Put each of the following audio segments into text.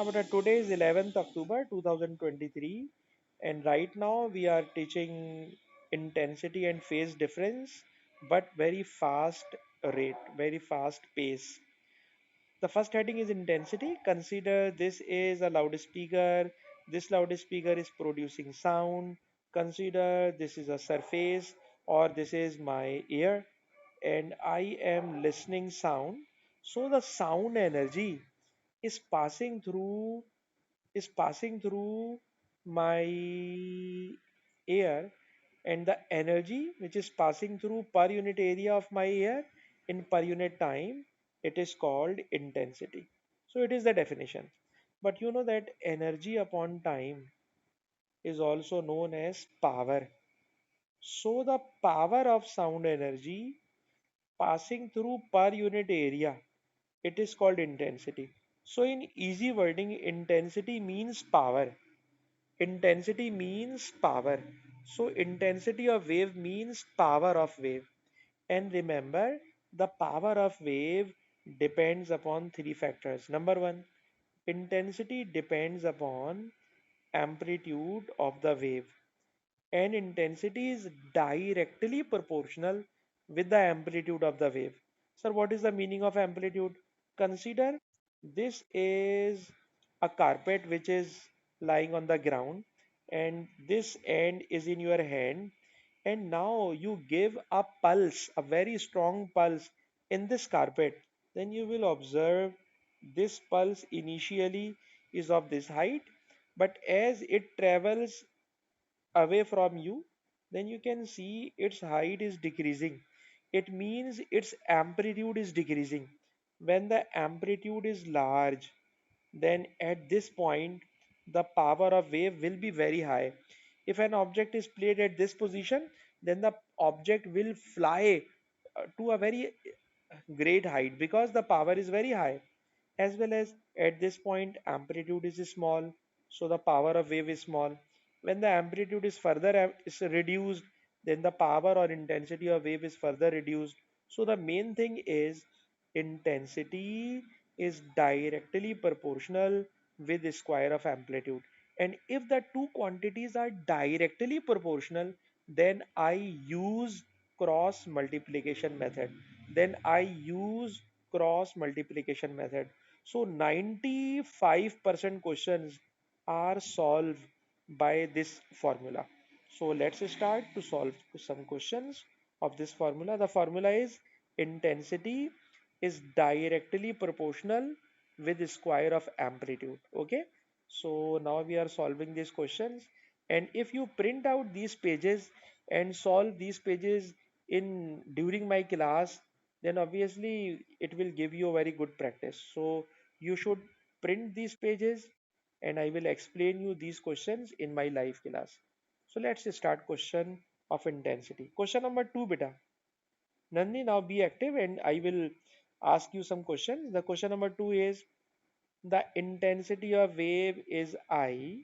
Today is 11th October 2023, and right now we are teaching intensity and phase difference, but very fast rate, very fast pace. The first heading is intensity. Consider this is a loudspeaker. This loudspeaker is producing sound. Consider this is a surface or this is my ear and I am listening sound. So the sound energy is passing through my air, and the energy which is passing through per unit area of my air in per unit time, it is called intensity. So it is the definition. But you know that energy upon time is also known as power. So the power of sound energy passing through per unit area, it is called intensity. So in easy wording, intensity means power. Intensity means power. So intensity of wave means power of wave. And remember, the power of wave depends upon three factors. Number one, intensity depends upon amplitude of the wave. And intensity is directly proportional with the amplitude of the wave. Sir, what is the meaning of amplitude? Consider this is a carpet which is lying on the ground, and this end is in your hand, and now you give a pulse, a very strong pulse in this carpet. Then you will observe this pulse initially is of this height, but as it travels away from you, then you can see its height is decreasing. It means its amplitude is decreasing. When the amplitude is large, then at this point, the power of wave will be very high. If an object is placed at this position, then the object will fly to a very great height because the power is very high. As well as at this point amplitude is small, so the power of wave is small. When the amplitude is further is reduced, then the power or intensity of wave is further reduced. So the main thing is intensity is directly proportional with the square of amplitude. And if the two quantities are directly proportional, then I use cross multiplication method. Then I use cross multiplication method. So 95% questions are solved by this formula. So let's start to solve some questions of this formula. The formula is intensity is directly proportional with the square of amplitude. Okay. So now we are solving these questions. And if you print out these pages and solve these pages in during my class, then obviously it will give you a very good practice. So you should print these pages and I will explain you these questions in my live class. So let's start question of intensity. Question number two, beta. Nandini, now be active and I will ask you some questions. The question number two is the intensity of wave is I,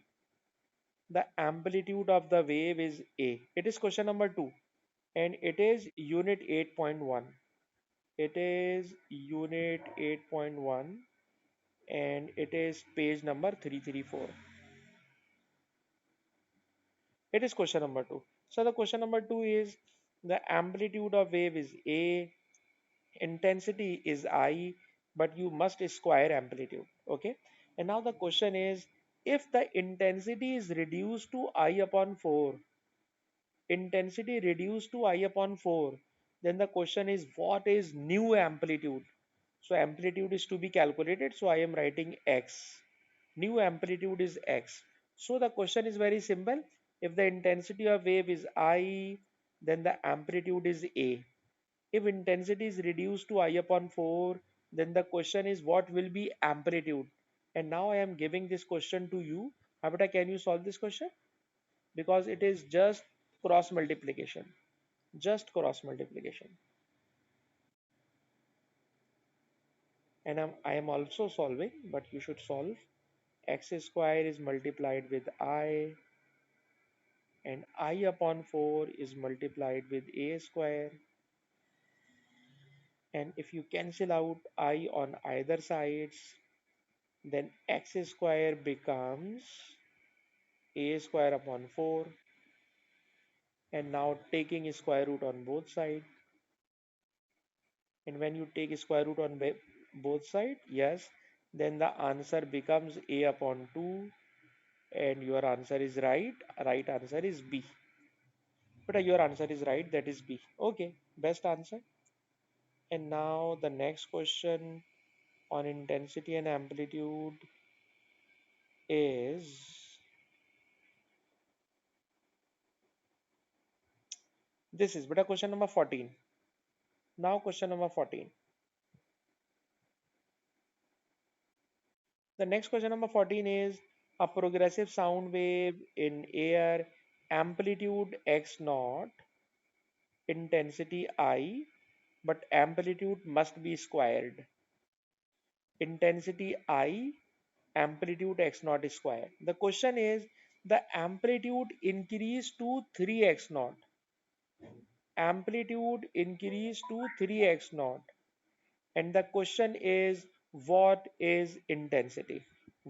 the amplitude of the wave is A. It is question number two and it is unit 8.1. It is unit 8.1 and it is page number 334. It is question number two. So the question number two is the amplitude of wave is A, intensity is I, but you must square amplitude. Okay. And now the question is if the intensity is reduced to I upon 4, intensity reduced to I upon 4, then the question is what is new amplitude? So amplitude is to be calculated. So I am writing X. New amplitude is X. So the question is very simple. If the intensity of wave is I, then the amplitude is A. If intensity is reduced to I upon 4, then the question is what will be amplitude? And now I am giving this question to you. Habita, can you solve this question? Because it is just cross multiplication. Just cross multiplication. And I am also solving, but you should solve. X square is multiplied with I and I upon 4 is multiplied with A square. And if you cancel out I on either sides, then x square becomes a square upon 4, and now taking square root on both sides. And when you take square root on both sides, yes, then the answer becomes a upon 2, and your answer is right. Right answer is B. But your answer is right, that is B. Okay, best answer. And now the next question on intensity and amplitude is this is beta question number 14. Now question number 14. The next question number 14 is a progressive sound wave in air, amplitude x naught, intensity I, but amplitude must be squared. Intensity I, amplitude x naught is squared. The question is the amplitude increase to 3x naught. Amplitude increase to 3x naught. And the question is what is intensity?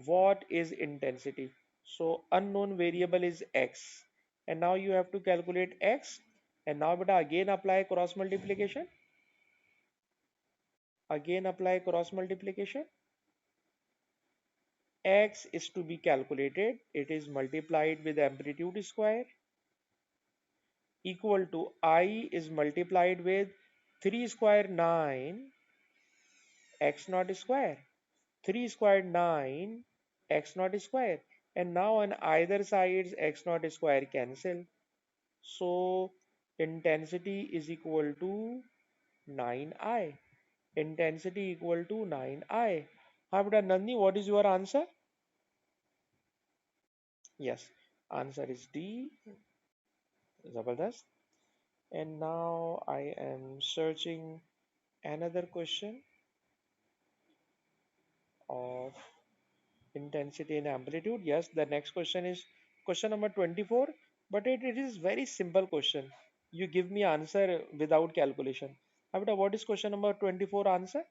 What is intensity? So unknown variable is x. And now you have to calculate x. And now beta again apply cross multiplication. Again apply cross multiplication. X is to be calculated. It is multiplied with amplitude square equal to I is multiplied with 3 square 9 x naught square. 3 squared 9 x naught square, and now on either sides x naught square cancel, so intensity is equal to 9I. Intensity equal to 9I. How Nandini, what is your answer? Yes, answer is D. Zabardast. And now I am searching another question of intensity and amplitude. Yes, the next question is question number 24, but it is very simple question. You give me answer without calculation. After what is question number 24 answer?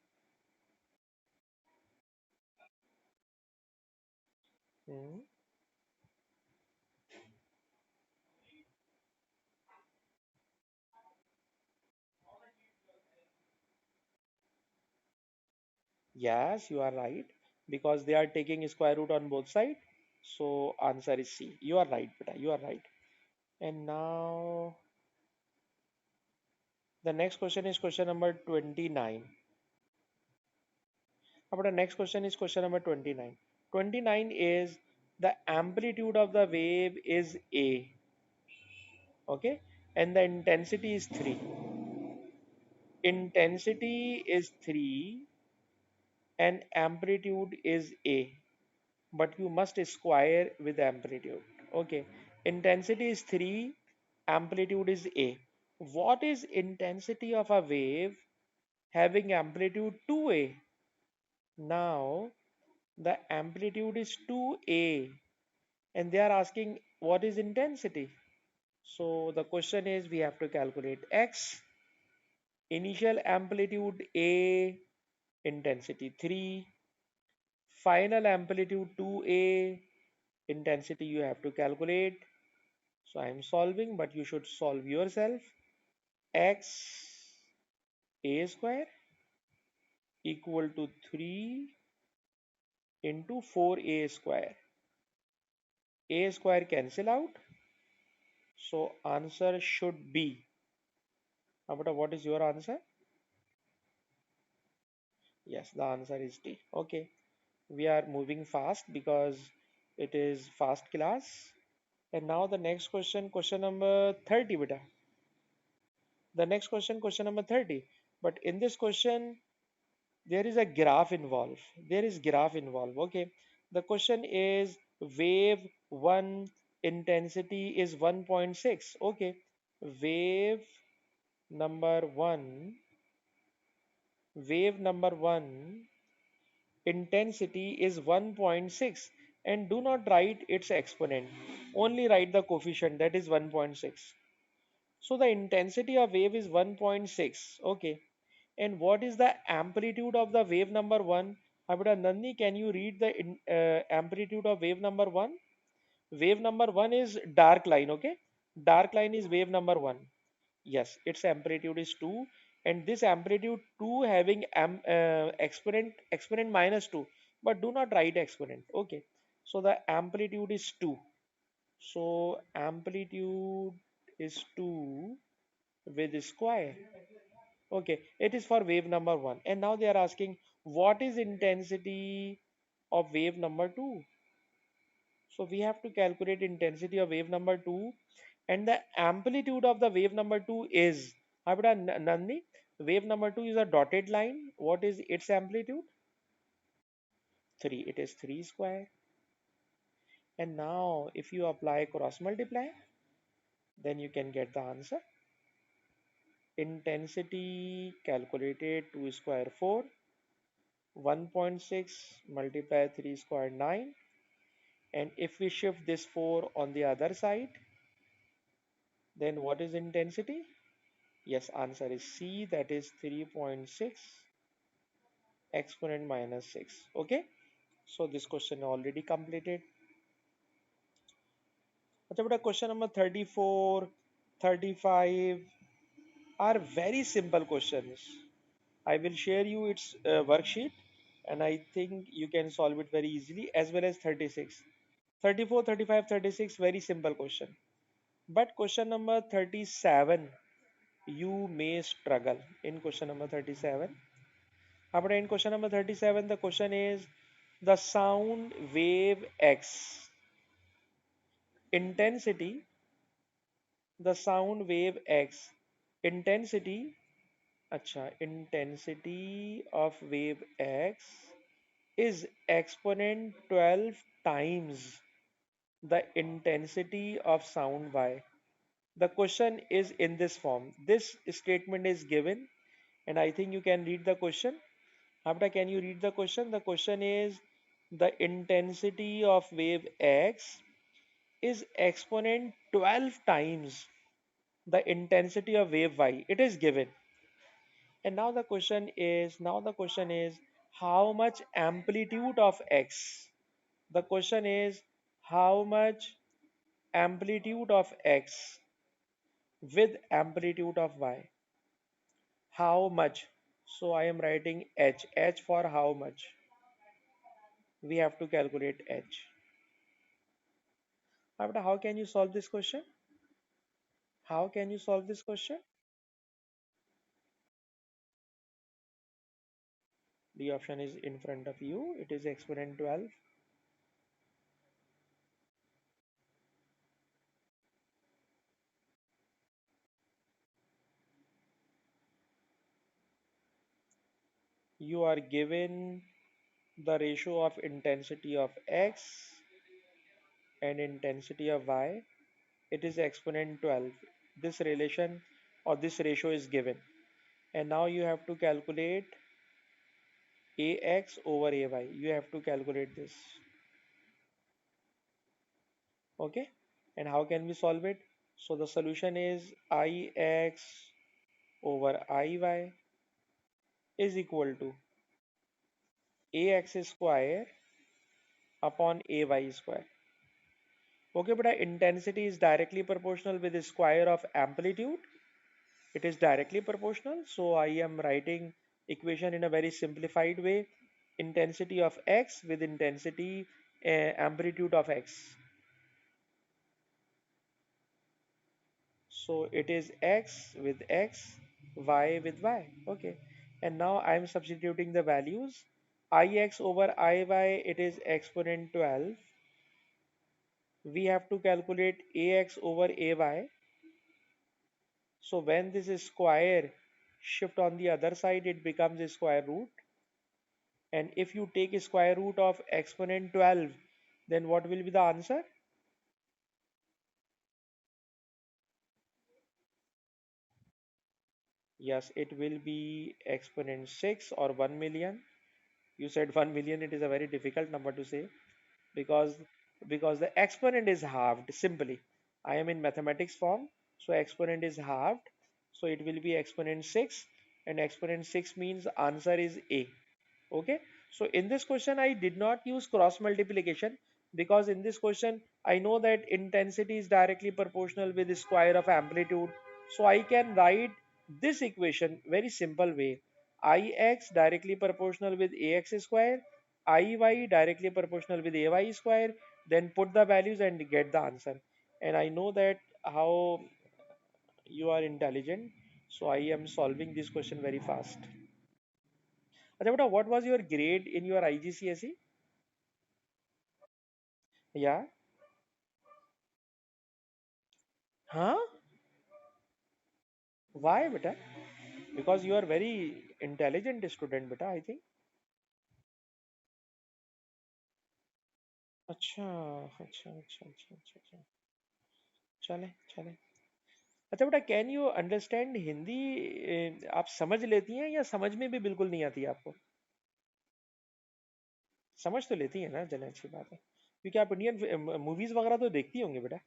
Hmm. Yes, you are right, because they are taking square root on both sides. So answer is C. You are right, beta. You are right. And now the next question is question number 29. But the next question is question number 29. 29 is the amplitude of the wave is A, okay, and the intensity is 3. Intensity is 3 and amplitude is A, but you must square with amplitude. Okay, intensity is 3, amplitude is A. What is intensity of a wave having amplitude 2A? Now the amplitude is 2A and they are asking what is intensity. So the question is we have to calculate x, initial amplitude A, intensity 3, final amplitude 2A, intensity you have to calculate. So I am solving, but you should solve yourself. X A square equal to 3 into 4A square. A square cancel out. So answer should be. Abata, what is your answer? Yes, the answer is D. Okay. We are moving fast because it is fast class. And now the next question, question number 30, beta. The next question, question number 30. But in this question, there is a graph involved. There is graph involved. Okay. The question is wave 1 intensity is 1.6. Okay. Wave number 1, wave number 1 intensity is 1.6, and do not write its exponent, only write the coefficient, that is 1.6. So the intensity of wave is 1.6. Okay, and what is the amplitude of the wave number 1? Abida Nandi, can you read the amplitude of wave number one? Wave number one is dark line, okay? Dark line is wave number one. Yes, its amplitude is 2, and this amplitude 2 having exponent minus 2, but do not write exponent. Okay, so the amplitude is 2. So amplitude is 2 with square. Okay, it is for wave number 1. And now they are asking what is intensity of wave number 2? So we have to calculate intensity of wave number 2, and the amplitude of the wave number 2 is Abida Nandi, wave number 2 is a dotted line. What is its amplitude? 3. It is 3 square. And now if you apply cross multiply, then you can get the answer. Intensity calculated 2 square 4, 1.6 multiply 3 square 9. And if we shift this 4 on the other side, then what is intensity? Yes, answer is C, that is 3.6 exponent minus 6. Okay, so this question already completed. Acha beta, question number 34, 35 are very simple questions. I will share you its worksheet, and I think you can solve it very easily, as well as 36. 34, 35, 36, very simple question. But question number 37, you may struggle in question number 37. After in question number 37, the question is the sound wave X intensity, the sound wave X intensity, intensity of wave X is exponent 12 times the intensity of sound Y. The question is in this form. This statement is given, and I think you can read the question. Abda, can you read the question? The question is the intensity of wave X is exponent 12 times the intensity of wave Y. It is given. And now the question is how much amplitude of X? The question is how much amplitude of X with amplitude of Y? How much? So I am writing H. H for how much? We have to calculate H. After how can you solve this question? How can you solve this question? The option is in front of you. It is exponent 12. You are given the ratio of intensity of X and intensity of Y. It is exponent 12. This relation or this ratio is given. And now you have to calculate AX over AY. You have to calculate this. Okay. And how can we solve it? So the solution is IX over IY is equal to AX square upon AY square. Okay, but intensity is directly proportional with the square of amplitude. It is directly proportional. So I am writing equation in a very simplified way. Intensity of X with intensity amplitude of X. So it is X with X, Y with Y. Okay. And now I am substituting the values. Ix over Iy, it is exponent 12. We have to calculate Ax over Ay. So when this is square shift on the other side, it becomes a square root. And if you take a square root of exponent 12, then what will be the answer? Yes, it will be exponent 6 or 1 million. You said 1 million, it is a very difficult number to say because because the exponent is halved simply. I am in mathematics form, so exponent is halved. So it will be exponent 6, and exponent 6 means answer is A. Okay, So in this question, I did not use cross multiplication because in this question, I know that intensity is directly proportional with the square of amplitude. So I can write this equation very simple way. Ix directly proportional with ax square, Iy directly proportional with ay square, then put the values and get the answer. And I know that how you are intelligent, so I am solving this question very fast. Acha, beta, what was your grade in your IGCSE? Yeah. Huh? Why, beta? Because you are very intelligent student, beta, I think. अच्छा अच्छा अच्छा अच्छा अच्छा अच्छा चले चले अच्छा बेटा कैन यू अंडरस्टैंड हिंदी आप समझ लेती हैं या समझ में भी बिल्कुल नहीं आती है आपको समझ तो लेती है ना चले अच्छी बात है क्योंकि आप इंडियन मूवीज वगैरह तो देखती होंगी बेटा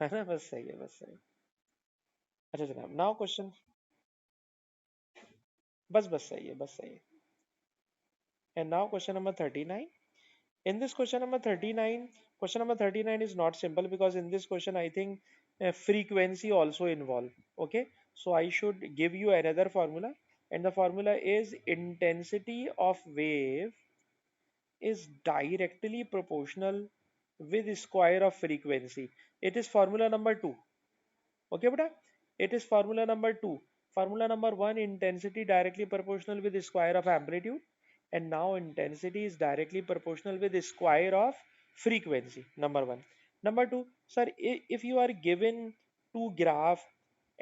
है ना बस सही है बस सही है। अच्छा जनाब नाउ क्वेश्चन बस बस सही है बस सही है and now question number 39 in this question number 39 is not simple because in this question I think frequency also involved okay so I should give you another formula and the formula is intensity of wave is directly proportional with square of frequency it is formula number 2 okay beta it is formula number 2 formula number 1 intensity directly proportional with the square of amplitude and now intensity is directly proportional with the square of frequency number 1 number 2 sir if you are given two graph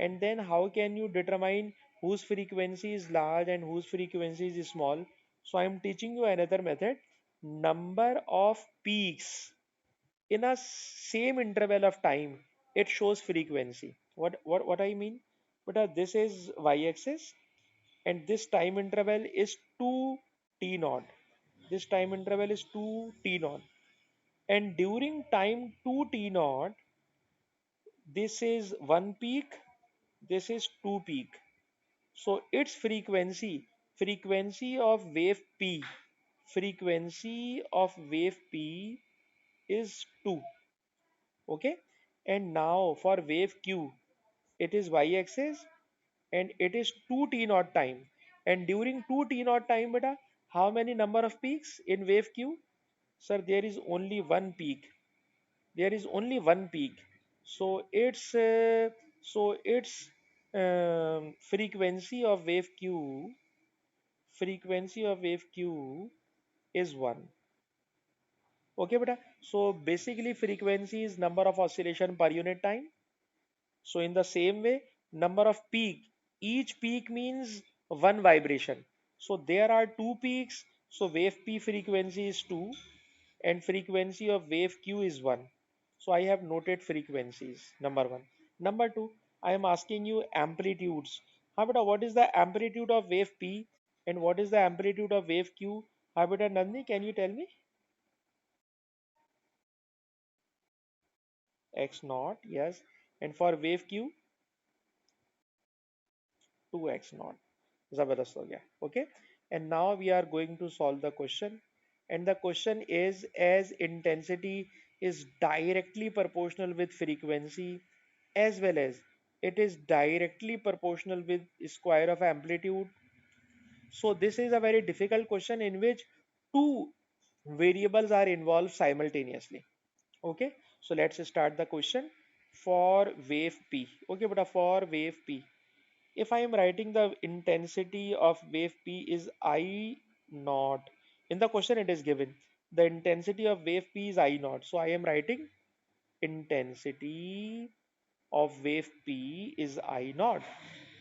and then how can you determine whose frequency is large and whose frequency is small so I am teaching you another method number of peaks in a same interval of time it shows frequency what I mean but this is y-axis and this time interval is 2 t naught this time interval is 2 t naught and during time 2 t naught this is one peak this is two peak so its frequency of wave p frequency of wave p is 2 okay and now for wave q it is y-axis and it is 2 t naught time and during 2 t naught time beta how many number of peaks in wave q sir there is only one peak there is only one peak so its frequency of wave q is 1 okay beta so basically frequency is number of oscillation per unit time. So in the same way, number of peak, each peak means one vibration. So there are two peaks. So wave P frequency is 2 and frequency of wave Q is 1. So I have noted frequencies, number 1. Number 2, I am asking you amplitudes. How about what is the amplitude of wave P and what is the amplitude of wave Q? How about Nandini, can you tell me? X naught, yes. And for wave Q? 2x naught. Zabardast ho gaya. Okay. And now we are going to solve the question. And the question is as intensity is directly proportional with frequency as well as it is directly proportional with square of amplitude. So this is a very difficult question in which two variables are involved simultaneously. Okay. So let's start the question for wave P. Okay, but for wave P if I am writing the intensity of wave P is I naught. In the question it is given. The intensity of wave P is I naught. So I am writing intensity of wave P is I naught.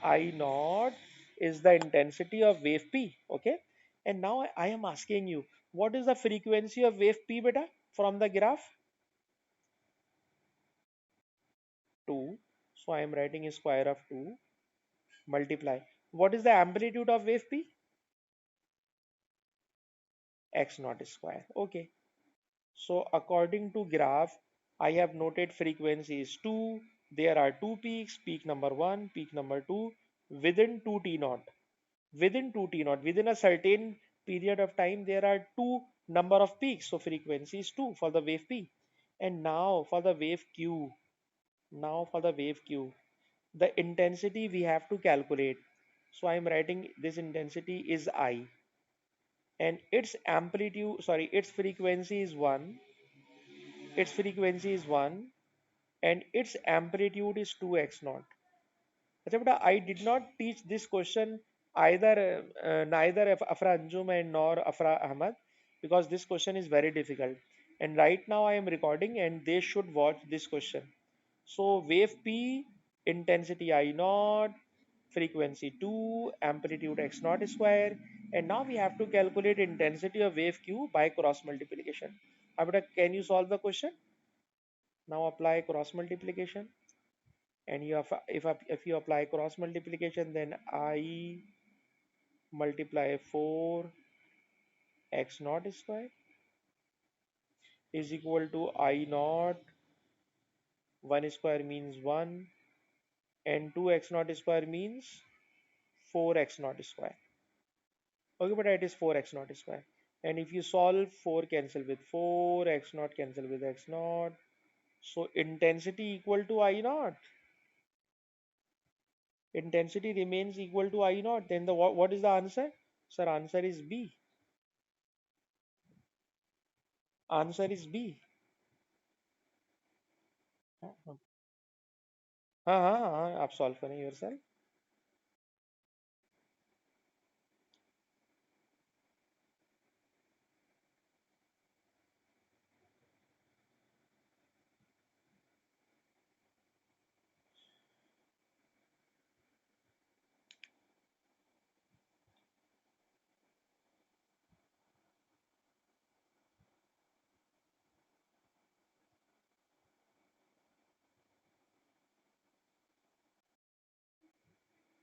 I naught is the intensity of wave P. Okay. And now I am asking you, what is the frequency of wave P beta from the graph? 2. So I am writing a square of 2 multiply. What is the amplitude of wave P? X naught square. Okay. So according to graph, I have noted frequency is 2. There are two peaks, peak number 1, peak number 2 within 2 T naught. Within 2 T naught, within a certain period of time there are two number of peaks, so frequency is 2 for the wave P. And now for the wave Q, now for the wave Q, the intensity we have to calculate. So I'm writing this intensity is I, and its amplitude, sorry, its frequency is 1, its frequency is 1, and its amplitude is 2x naught. अच्छा बेटा, I did not teach this question either neither Afra Anjum and nor Afra Ahmad, because this question is very difficult. And right now I am recording and they should watch this question. So wave P, intensity I naught, frequency 2, amplitude x naught square, and now we have to calculate intensity of wave Q by cross multiplication. Abra, can you solve the question? Now apply cross multiplication, and you have, if you apply cross multiplication, then I multiply 4 x naught square is equal to I naught, 1 square means 1, and 2 x naught square means 4 x naught square. Okay, but it is 4 x naught square. And if you solve, 4 cancel with 4, x naught cancel with x naught. So intensity equal to I naught. Intensity remains equal to I naught. Then the what is the answer? Sir, answer is B. Answer is B. हाँ हाँ हाँ हाँ हाँ, आप solve करें yourself.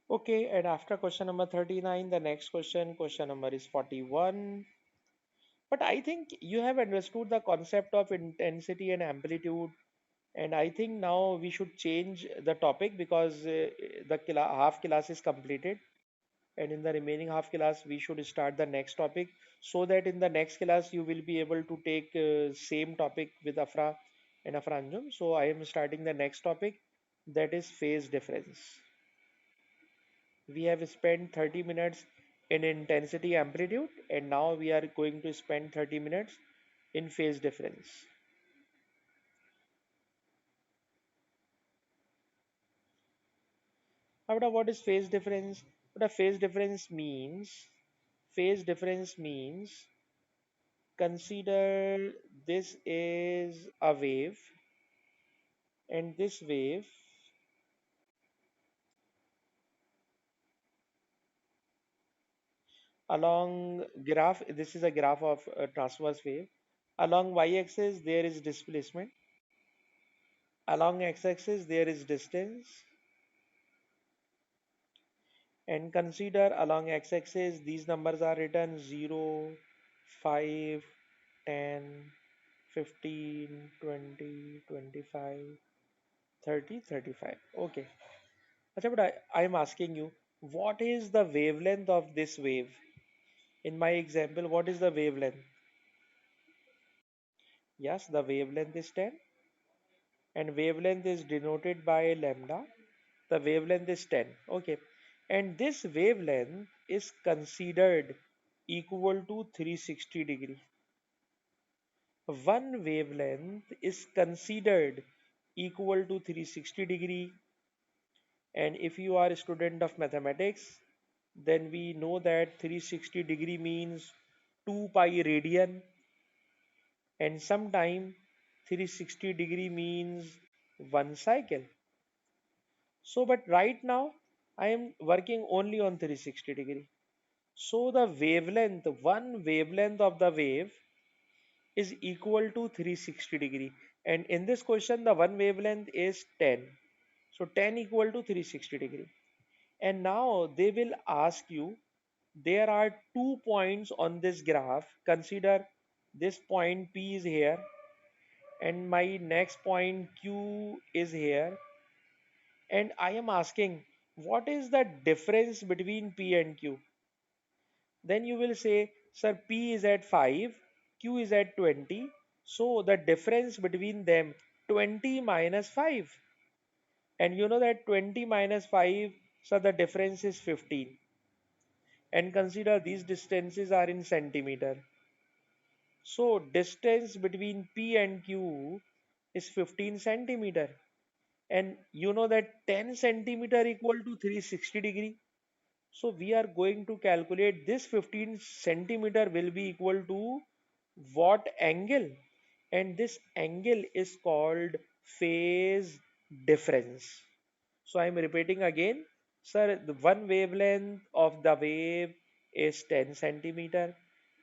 Okay, and after question number 39, the next question number is 41. But I think you have understood the concept of intensity and amplitude, and I think now we should change the topic because the half class is completed, and in the remaining half class we should start the next topic, so that in the next class you will be able to take same topic with Afra and Afra Anjum. So I am starting the next topic, that is phase difference. We have spent 30 minutes in intensity amplitude, and now we are going to spend 30 minutes in phase difference. Now, what is phase difference? What a phase difference means? Phase difference means, consider this is a wave, and this wave along graph, this is a graph of a transverse wave. Along y-axis there is displacement, along x-axis there is distance, and consider along x-axis these numbers are written 0, 5, 10, 15, 20, 25, 30, 35. Okay. Acha, but I am asking you, what is the wavelength of this wave? In my example, what is the wavelength? Yes, the wavelength is 10, and wavelength is denoted by lambda. The wavelength is 10. Okay. And this wavelength is considered equal to 360 degree. One wavelength is considered equal to 360 degree. And if you are a student of mathematics, then we know that 360 degree means 2 pi radian, and sometime 360 degree means one cycle. So, but right now I am working only on 360 degree. So the wavelength, one wavelength of the wave is equal to 360 degree. And in this question, the one wavelength is 10. So 10 equal to 360 degree. And now they will ask you, there are 2 points on this graph. Consider this point P is here, and my next point Q is here. And I am asking, what is the difference between P and Q? Then you will say, Sir, P is at 5, Q is at 20, so the difference between them 20 minus 5, and you know that 20 minus 5, so the difference is 15, and consider these distances are in centimeter. So distance between P and Q is 15 centimeter, and you know that 10 centimeter equal to 360 degree. So we are going to calculate this 15 centimeter will be equal to what angle? And this angle is called phase difference. So I'm repeating again. Sir, the one wavelength of the wave is 10 centimeter,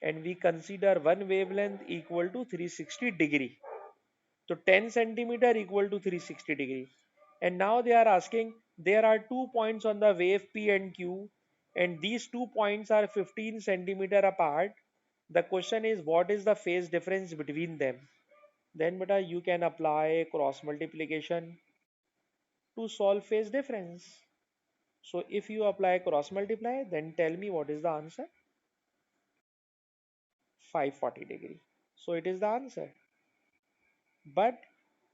and we consider one wavelength equal to 360 degree. So 10 centimeter equal to 360 degree. And now they are asking, there are 2 points on the wave P and Q, and these 2 points are 15 centimeter apart. The question is, what is the phase difference between them? Then beta, you can apply cross multiplication to solve phase difference. So if you apply cross multiply, then tell me what is the answer? 540 degree. So it is the answer. But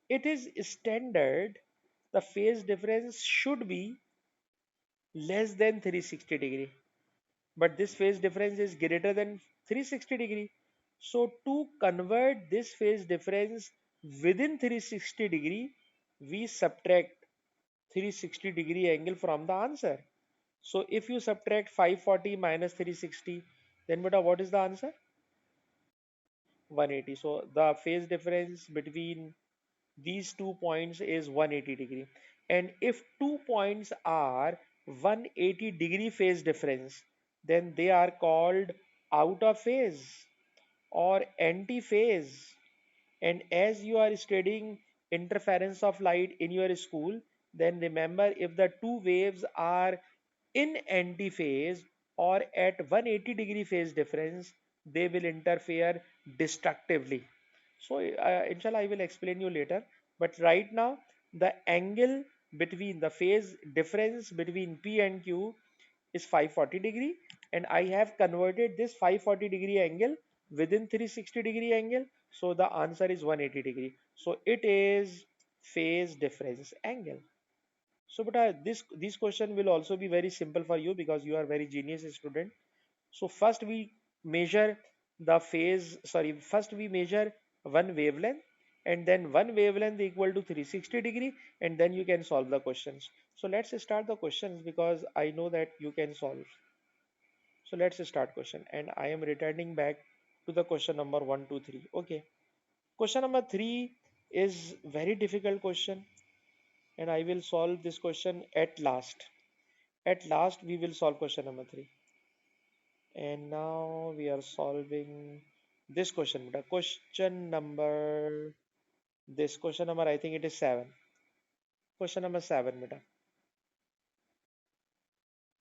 it is standard, the phase difference should be less than 360 degree, but this phase difference is greater than 360 degree. So to convert this phase difference within 360 degree, we subtract 360 degree angle from the answer. So if you subtract 540 minus 360, then beta, what is the answer? 180. So the phase difference between these 2 points is 180 degree, and if 2 points are 180 degree phase difference, then they are called out of phase or anti-phase. And as you are studying interference of light in your school, then remember, if the two waves are in anti-phase or at 180 degree phase difference, they will interfere destructively. So inshallah I will explain you later, but right now the angle between the phase difference between P and Q is 540 degree, and I have converted this 540 degree angle within 360 degree angle, so the answer is 180 degree. So it is phase difference angle. So, but this question will also be very simple for you because you are very genius student. So first we measure the phase, sorry, first we measure one wavelength, and then one wavelength equal to 360 degree, and then you can solve the questions. So let's start the questions because I know that you can solve. So let's start question, and I am returning back to the question number 1, 2, 3. Okay. Question number 3 is very difficult question, and I will solve this question at last. At last, we will solve question number 3. And now we are solving this question. The question number, this question number, I think it is 7. Question number 7, beta.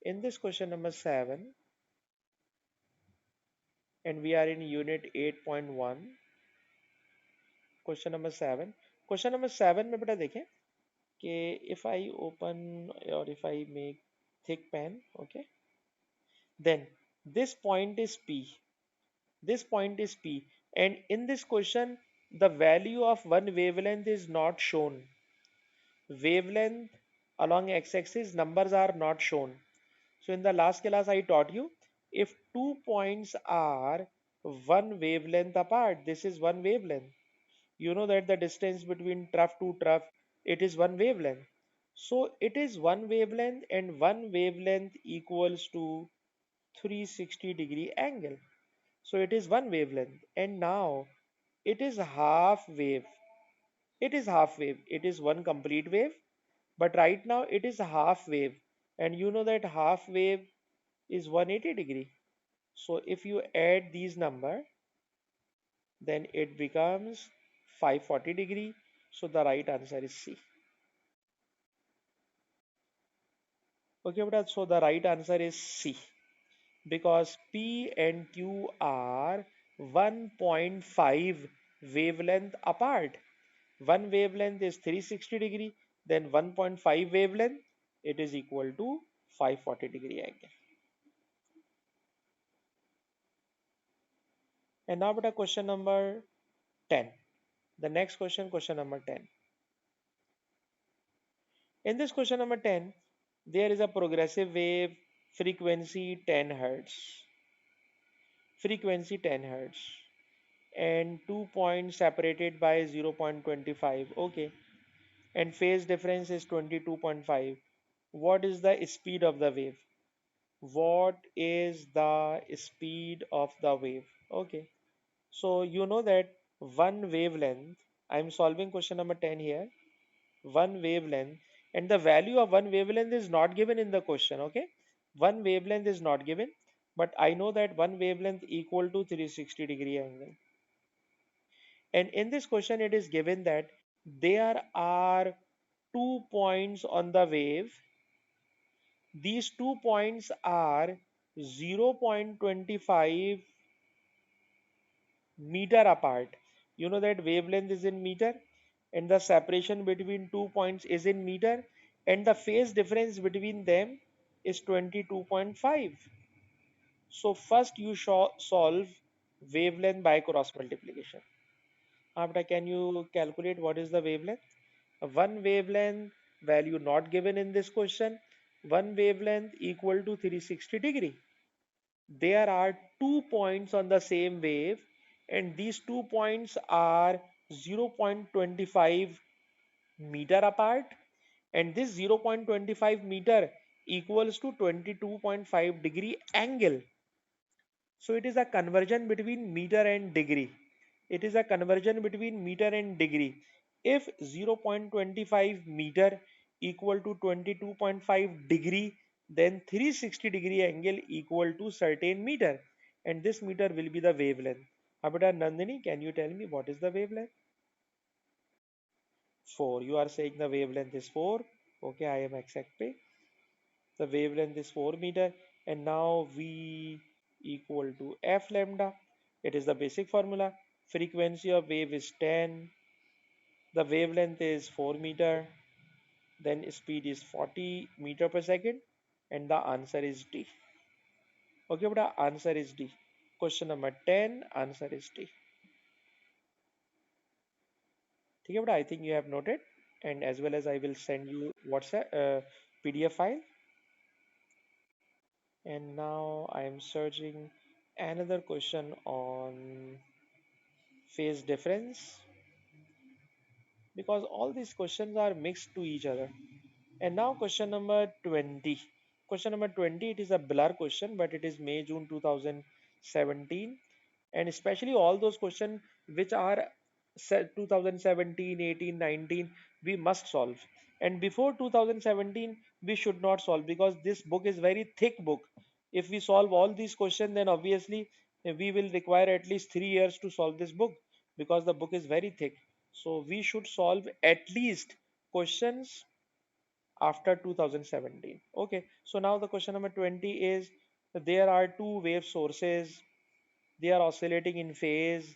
In this question number 7, and we are in unit 8.1, question number 7. Question number 7 में बेटा देखें कि if I open or if I make thick pen, okay, then this point is P. This point is P. And in this question, the value of one wavelength is not shown. Wavelength along x-axis numbers are not shown. So in the last class I taught you, if 2 points are one wavelength apart, this is one wavelength. You know that the distance between trough to trough, it is one wavelength. So it is one wavelength, and one wavelength equals to 360 degree angle. So it is one wavelength, and now it is half wave. It is half wave. It is one complete wave, but right now it is half wave, and you know that half wave is 180 degree. So if you add these number, then it becomes 540 degree. So the right answer is C. Okay, but so the right answer is C, because P and Q are 1.5 wavelength apart. One wavelength is 360 degree, then 1.5 wavelength, it is equal to 540 degree angle. And now beta question number 10. The next question, question number 10. In this question number 10, there is a progressive wave, frequency 10 hertz, frequency 10 hertz, and 2 points separated by 0.25. Okay, and phase difference is 22.5. What is the speed of the wave? What is the speed of the wave? Okay, so you know that one wavelength, I'm solving question number 10 here, one wavelength, and the value of one wavelength is not given in the question. Okay, one wavelength is not given, but I know that one wavelength equal to 360-degree angle. And in this question, it is given that there are 2 points on the wave. These 2 points are 0.25 meter apart. You know that wavelength is in meter, and the separation between 2 points is in meter, and the phase difference between them is 22.5. So first you solve wavelength by cross multiplication. After, can you calculate what is the wavelength? One wavelength value not given in this question. One wavelength equal to 360-degree. There are 2 points on the same wave, and these 2 points are 0.25 meter apart, and this 0.25 meter equals to 22.5-degree angle. So it is a conversion between meter and degree. It is a conversion between meter and degree. If 0.25 meter equal to 22.5 degree, then 360-degree angle equal to certain meter. And this meter will be the wavelength. Abita Nandini, can you tell me what is the wavelength? 4. You are saying the wavelength is 4. Okay, I am accepting. The wavelength is 4 meter, and now V equal to F lambda. It is the basic formula. Frequency of wave is 10. The wavelength is 4 meter. Then speed is 40 meter per second, and the answer is D. Okay, but the answer is D. Question number 10, answer is D. Okay, but I think you have noted, and as well as I will send you WhatsApp PDF file. And now I am searching another question on phase difference, because all these questions are mixed to each other. And now question number 20. Question number 20, it is a blur question, but it is May, June 2017. And especially all those questions which are 2017, 18, 19, we must solve. And before 2017, we should not solve, because this book is very thick book. If we solve all these questions, then obviously we will require at least 3 years to solve this book, because the book is very thick. So we should solve at least questions after 2017. Okay, so now the question number 20 is, there are two wave sources. They are oscillating in phase.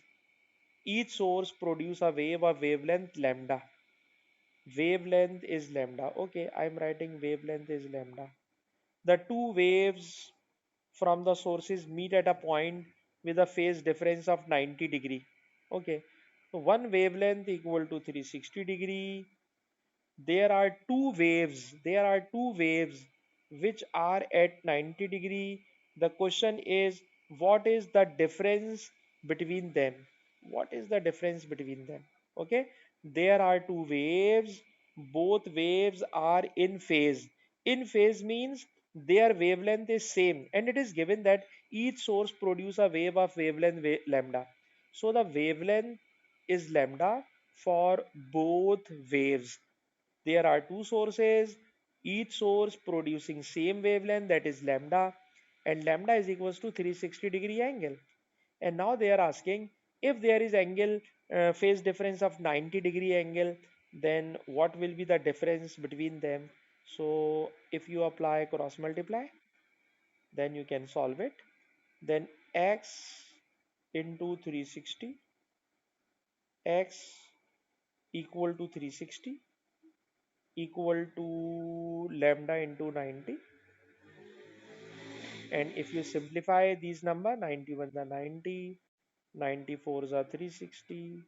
Each source produce a wave of wavelength lambda. Wavelength is lambda. Okay, I'm writing wavelength is lambda. The two waves from the sources meet at a point with a phase difference of 90-degree. Okay, so one wavelength equal to 360-degree. There are two waves which are at 90-degree. The question is, what is the difference between them? What is the difference between them? Okay, there are two waves. Both waves are in phase. In phase means their wavelength is same, and it is given that each source produce a wave of wavelength lambda. So the wavelength is lambda for both waves. There are two sources, each source producing same wavelength, that is lambda, and lambda is equals to 360-degree angle. And now they are asking, if there is angle phase difference of 90-degree angle, then what will be the difference between them? So if you apply cross multiply, then you can solve it. Then x into 360, x equal to 360 equal to lambda into 90. And if you simplify these number, 91 the 90, 94s are 360.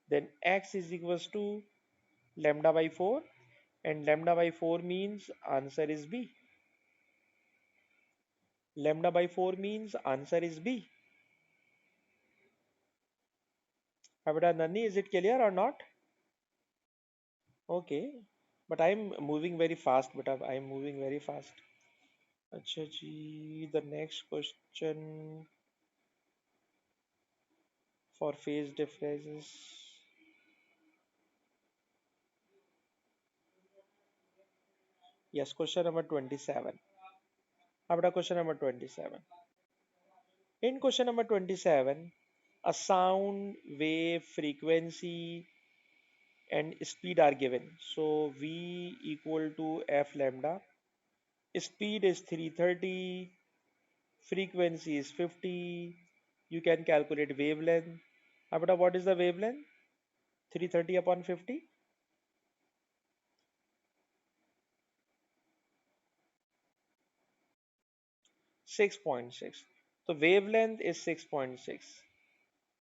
Then x is equals to lambda by 4, and lambda by 4 means answer is B. Lambda by 4 means answer is B. Abada Nani, is it clear or not? Okay. But I'm moving very fast, but I'm moving very fast. Acha ji, the next question for phase differences. Yes, question number 27. Abada question number 27. In question number 27, a sound wave frequency and speed are given. So V equal to F lambda. Speed is 330, frequency is 50. You can calculate wavelength. Abata, what is the wavelength? 330 upon 50? 6.6. So wavelength is 6.6.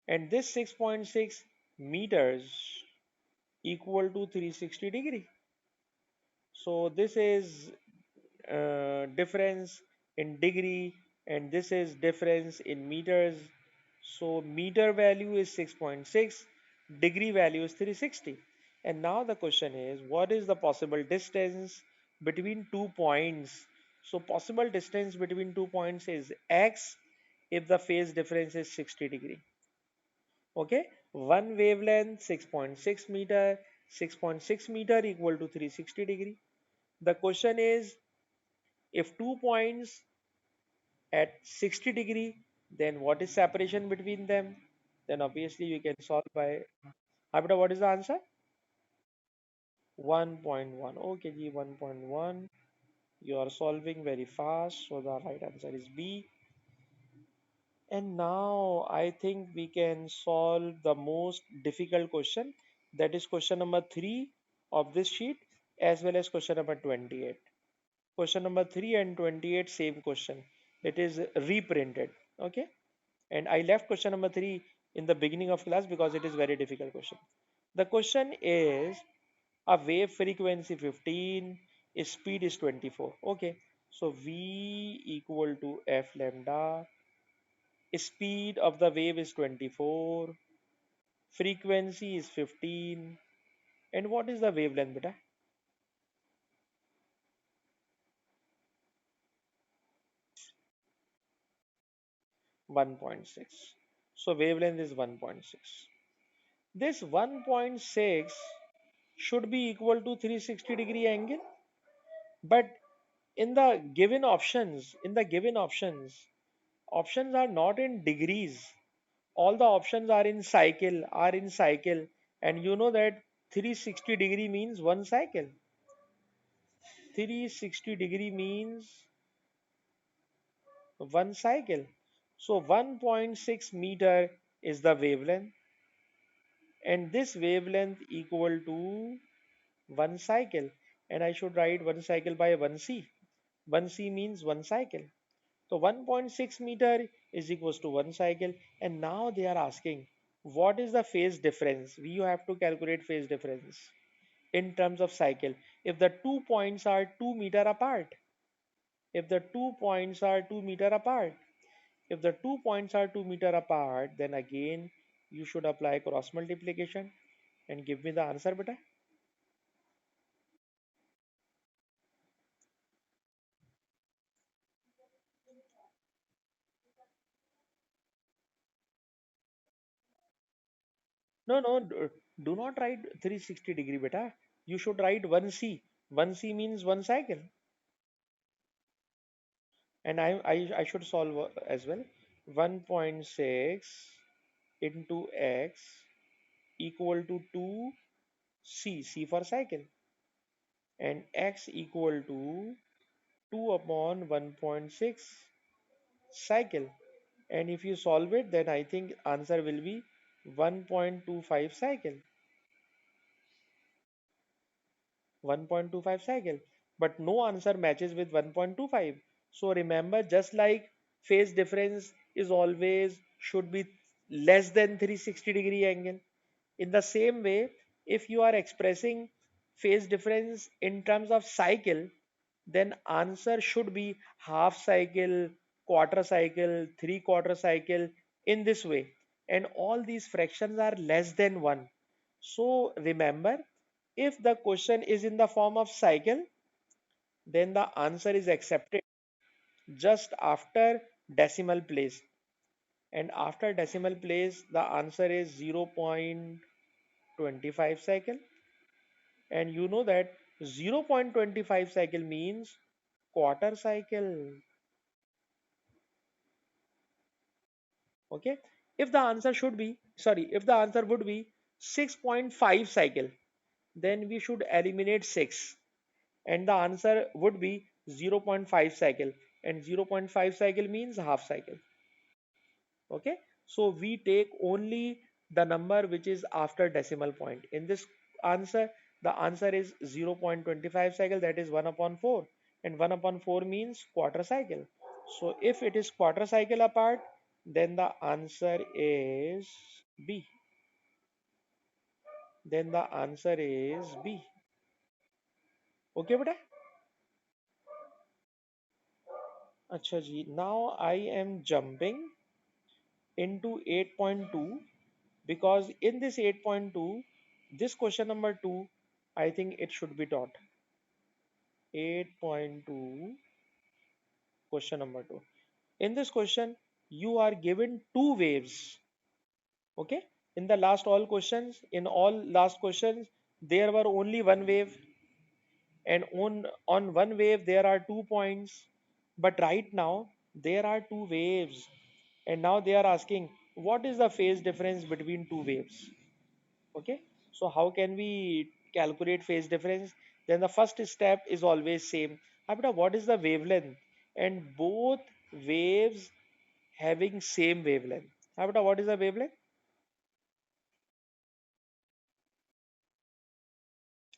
And this 6.6 meters equal to 360 degree. So this is difference in degree, and this is difference in meters. So meter value is 6.6, degree value is 360. And now the question is, what is the possible distance between 2 points? So possible distance between 2 points is x if the phase difference is 60 degree. Okay, one wavelength 6.6 meter, 6.6 meter equal to 360 degree. The question is, if 2 points at 60 degree, then what is separation between them? Then obviously you can solve by Abida, what is the answer? 1.1. Okay, G 1.1. You are solving very fast, so the right answer is B. And now I think we can solve the most difficult question, that is question number 3 of this sheet, as well as question number 28. Question number 3 and 28, same question. It is reprinted. Okay. And I left question number 3 in the beginning of class because it is very difficult question. The question is a wave frequency 15, speed is 24. Okay. So V equal to F lambda, speed of the wave is 24, frequency is 15, and what is the wavelength beta? 1.6. So wavelength is 1.6. This 1.6 should be equal to 360 degree angle, but in the given options are not in degrees. All the options are in cycle, and you know that 360 degree means one cycle. 360 degree means one cycle. So 1.6 meter is the wavelength, and this wavelength equal to one cycle, and I should write one cycle by 1c. 1c means one cycle. So 1.6 meter is equals to one cycle, and now they are asking what is the phase difference. We have to calculate phase difference in terms of cycle. If the 2 points are 2 meter apart, if the 2 points are 2 meter apart, if the 2 points are 2 meter apart, then again you should apply cross multiplication and give me the answer, beta. No, no, do not write 360 degree, beta. You should write 1c. 1c means one cycle. And I should solve as well. 1.6 into x equal to 2c for cycle, and x equal to 2 upon 1.6 cycle. And if you solve it, then I think answer will be 1.25 cycle. 1.25 cycle, but no answer matches with 1.25. So remember, just like phase difference is always should be less than 360-degree angle. In the same way, if you are expressing phase difference in terms of cycle, then answer should be half cycle, quarter cycle, three-quarter cycle, in this way. And all these fractions are less than 1. So remember, if the question is in the form of cycle, then the answer is accepted just after decimal place. And after decimal place, the answer is 0.25 cycle. And you know that 0.25 cycle means quarter cycle. Okay. If the answer should be, sorry, if the answer would be 6.5 cycle, then we should eliminate 6. And the answer would be 0.5 cycle. And 0.5 cycle means half cycle. Okay, so we take only the number which is after decimal point. In this answer, the answer is 0.25 cycle, that is 1 upon 4, and 1 upon 4 means quarter cycle. So if it is quarter cycle apart, then the answer is B. Then the answer is B. Okay beta. Acha ji, now I am jumping into 8.2, because in this 8.2, this question number 2, I think it should be taught. 8.2, question number 2. In this question, you are given two waves. Okay, in the last all questions, in all last questions, there were only one wave, and on one wave there are 2 points. But right now there are two waves, and now they are asking what is the phase difference between two waves. Okay, so how can we calculate phase difference? Then the first step is always same. After, what is the wavelength? And both waves having same wavelength. After, what is the wavelength?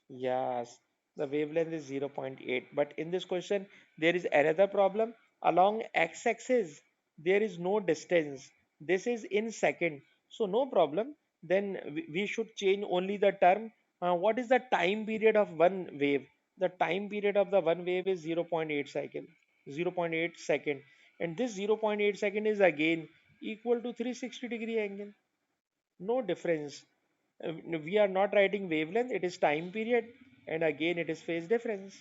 Yes, the wavelength is zero point 0.8. But in this question, there is another problem. Along x-axis, there is no distance. This is in second. So no problem. Then we should change only the term. What is the time period of one wave? The time period of the one wave is zero point 0.8 cycle, zero point 0.8 second. And this zero point 0.8 second is again equal to 360-degree angle. No difference. We are not writing wavelength, it is time period, and again it is phase difference.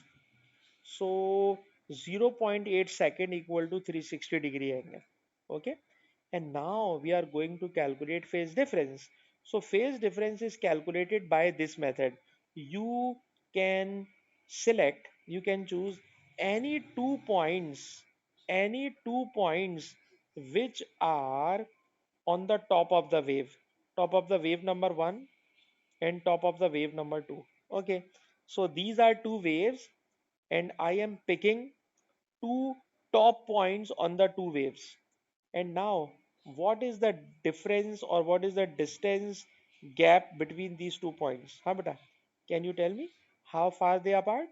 So 0.8 second equal to 360-degree angle. Okay, and now we are going to calculate phase difference. So phase difference is calculated by this method. You can select, you can choose any 2 points, any 2 points which are on the top of the wave, top of the wave number 1 and top of the wave number 2. Okay, so these are two waves, and I am picking two top points on the two waves. And now, what is the difference, or what is the distance gap between these 2 points? Huh, beta? Can you tell me how far they are apart?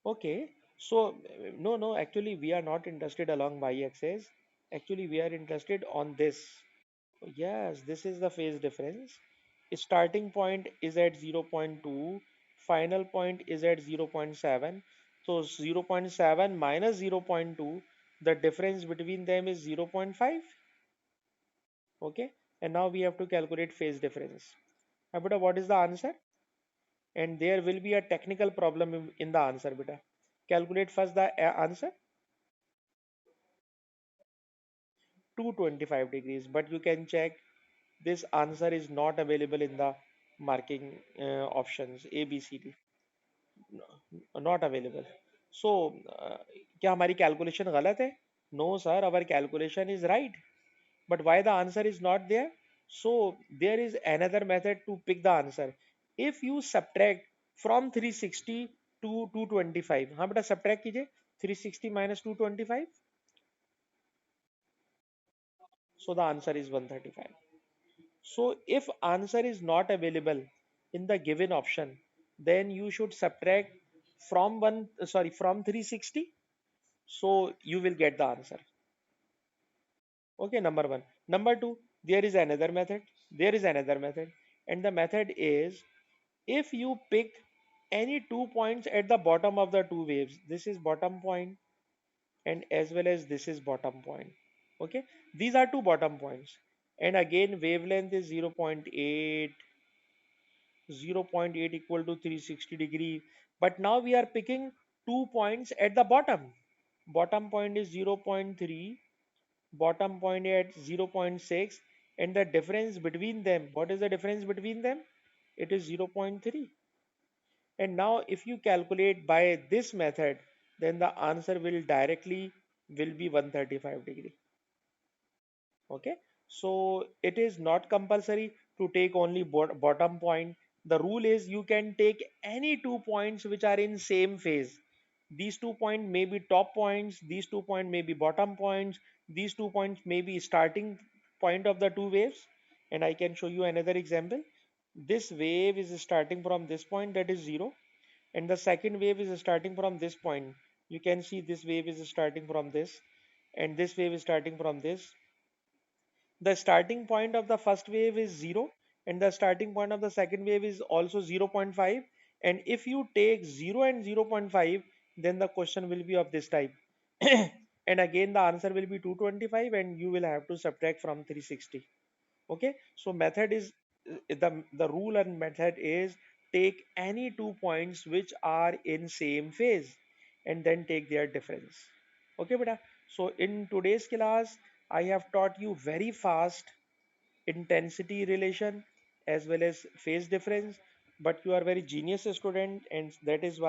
Okay, so no, actually we are not interested along y-axis. Actually, we are interested on this. Yes, this is the phase difference. Starting point is at zero point 0.2, final point is at 0.7. So 0.7 minus 0.2, the difference between them is 0.5. Okay, and now we have to calculate phase difference. Beta, what is the answer? And there will be a technical problem in the answer, beta. Calculate first the answer. 225 degrees, but you can check this answer is not available in the marking options A, B, C, D. Not available. So क्या हमारी calculation गलत है? No sir, our calculation is right. But why the answer is not there? So there is another method to pick the answer. If you subtract from 360 to 225, हाँ बेटा subtract कीजिए 360 minus 225, so the answer is 135. So if answer is not available in the given option, then you should subtract from from 360. So you will get the answer. Okay, number one. Number two, there is another method. There is another method. And the method is, if you pick any 2 points at the bottom of the two waves, this is bottom point and as well as this is bottom point. Okay, these are two bottom points. And again, wavelength is 0.8, 0.8 equal to 360 degree. But now we are picking 2 points at the bottom. Bottom point is 0.3, bottom point at 0.6, and the difference between them, what is the difference between them? It is 0.3. And now if you calculate by this method, then the answer will directly will be 135 degree. Okay, so it is not compulsory to take only bottom point. The rule is you can take any 2 points which are in same phase. These 2 points may be top points, these 2 points may be bottom points, these 2 points may be starting point of the two waves. And I can show you another example. This wave is starting from this point, that is 0, and the second wave is starting from this point. You can see this wave is starting from this, and this wave is starting from this. The starting point of the first wave is 0, and the starting point of the second wave is also 0.5. And if you take 0 and 0.5, then the question will be of this type. And again the answer will be 225, and you will have to subtract from 360. Okay, so method is, the rule and method is, take any 2 points which are in same phase and then take their difference. Okay beta, so in today's class I have taught you very fast intensity relation as well as phase difference, but you are very genius student, and that is why